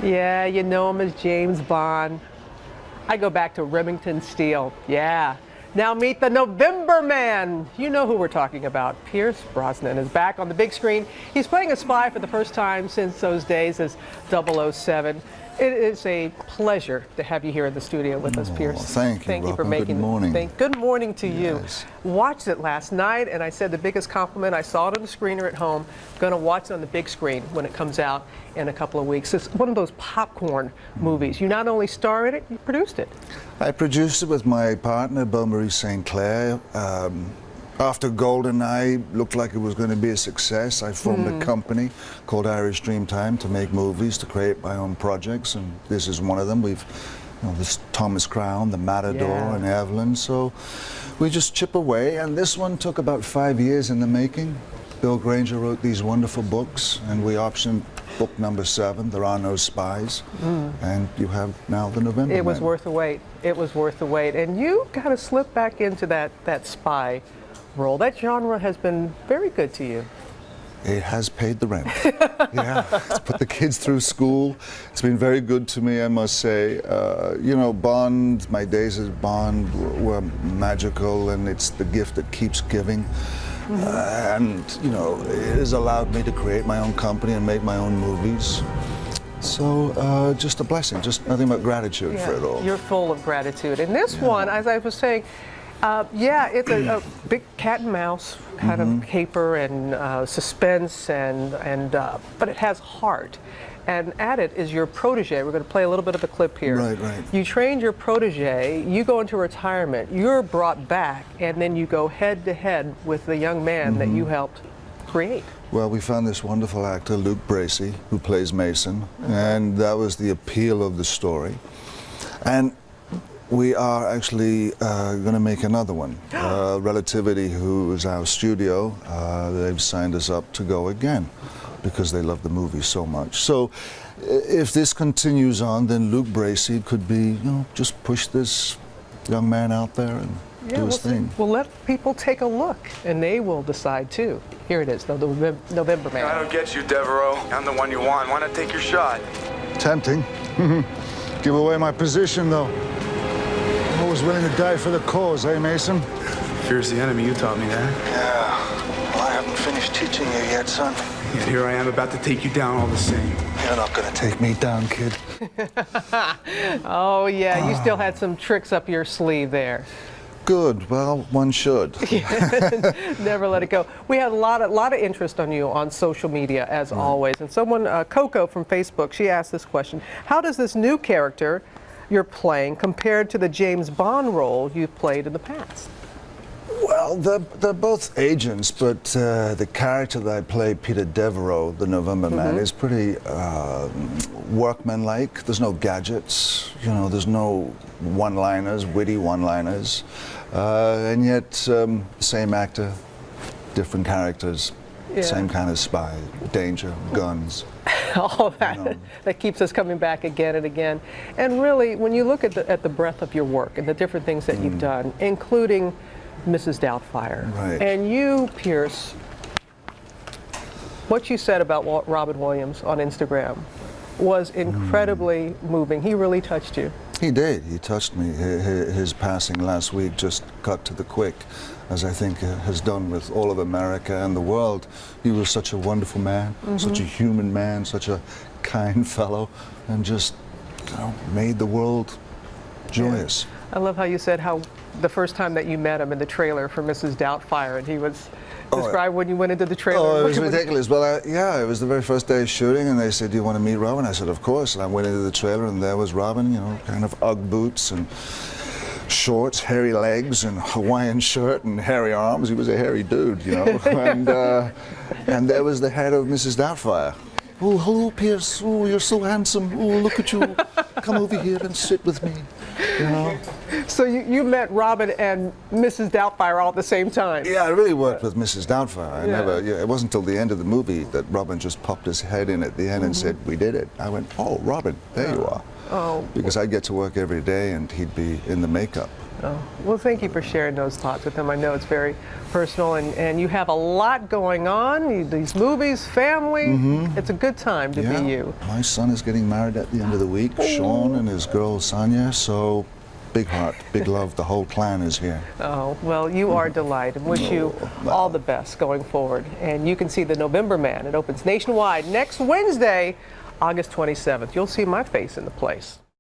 Yeah, you know him as James Bond. I go back to Remington Steele. Yeah. Now meet the November Man. You know who we're talking about. Pierce Brosnan is back on the big screen. He's playing a spy for the first time since those days as 007. It is a pleasure to have you here in the studio with us, Pierce. Thank you, Thank you for Robin. making Good morning. Good morning to Yes. you. Watched it last night, and I said the biggest compliment. I saw it on the screener at home. Going to watch it on the big screen when it comes out in a couple of weeks. It's one of those popcorn movies. You not only star in it, you produced it. I produced it with my partner, Bill Marie St. Clair. After GoldenEye looked like it was going to be a success, I formed a company called Irish Dreamtime to make movies, to create my own projects, and this is one of them. We've, this Thomas Crown, The Matador, and Evelyn. So we just chip away, and this one took about 5 years in the making. Bill Granger wrote these wonderful books, and we optioned book number 7, There Are No Spies, and you have now the November It was Man. worth the wait. It was worth the wait. And you kind of slipped back into that spy role. That genre has been very good to you. It has paid the rent. Yeah, it's put the kids through school. It's been very good to me, I must say. You know, Bond, my days as Bond were magical, and it's the gift that keeps giving. And, you know, it has allowed me to create my own company and make my own movies. So, just a blessing, just nothing but gratitude for it all. You're full of gratitude. And this one, as I was saying, it's a big cat and mouse kind of caper and suspense, but it has heart. And at it is your protege. We're going to play a little bit of a clip here. Right. You trained your protege, you go into retirement, you're brought back, and then you go head to head with the young man that you helped create. Well, we found this wonderful actor, Luke Bracey, who plays Mason, and that was the appeal of the story. And we are actually going to make another one. Relativity, who is our studio, they've signed us up to go again because they love the movie so much. So if this continues on, then Luke Bracey could be, you know, just push this young man out there and do his thing. We'll let people take a look, and they will decide too. Here it is, the November Man. I don't get you, Devereaux. I'm the one you want. Why not take your shot? Tempting. Give away my position, though. I'm always willing to die for the cause, eh, Mason? Fear's the enemy. You taught me that. Yeah. Well, I haven't finished teaching you yet, son. Yet here I am about to take you down all the same. You're not gonna take me down, kid. Oh, yeah, you still had some tricks up your sleeve there. Good. Well, one should. Never let it go. We had a lot of interest on you on social media, as always. And someone, Coco from Facebook, she asked this question. How does this new character you're playing compared to the James Bond role you've played in the past? Well, they're both agents, but the character that I play, Peter Devereaux, the November Man, is pretty workmanlike. There's no gadgets, you know, there's no one-liners, witty one-liners, and yet same actor, different characters, same kind of spy, danger, guns. All that that keeps us coming back again and again. And really, when you look at the breadth of your work and the different things that you've done, including Mrs. Doubtfire. Right. And you, Pierce, what you said about Robin Williams on Instagram was incredibly moving. He really touched you. He did. He touched me. His passing last week just cut to the quick, as I think has done with all of America and the world. He was such a wonderful man, such a human man, such a kind fellow, and just, you know, made the world joyous. Yeah. I love how you said how the first time that you met him in the trailer for Mrs. Doubtfire, and he was described when you went into the trailer. Oh, it was ridiculous. Well, yeah, it was the very first day of shooting, and they said, "Do you want to meet Robin?" I said, "Of course." And I went into the trailer, and there was Robin, you know, kind of Ugg boots and shorts, hairy legs, and Hawaiian shirt and hairy arms. He was a hairy dude, you know. And there was the head of Mrs. Doubtfire. "Oh, hello, Pierce. Oh, you're so handsome. Oh, look at you. Come over here and sit with me." You know. So you met Robin and Mrs. Doubtfire all at the same time. Yeah, I really worked with Mrs. Doubtfire. I Yeah. never. Yeah, it wasn't until the end of the movie that Robin just popped his head in at the end and said, "We did it." I went, "Oh, Robin, there you are." Oh. Because I'd get to work every day and he'd be in the makeup. Oh, well, thank you for sharing those thoughts with him. I know it's very personal, and you have a lot going on. These movies, family. It's a good time to be you. My son is getting married at the end of the week, Sean and his girl Sonia. So, big heart, big love. The whole clan is here. Oh, well, you are a delight, and wish you all the best going forward. And you can see The November Man. It opens nationwide next Wednesday, August 27th. You'll see my face in the place.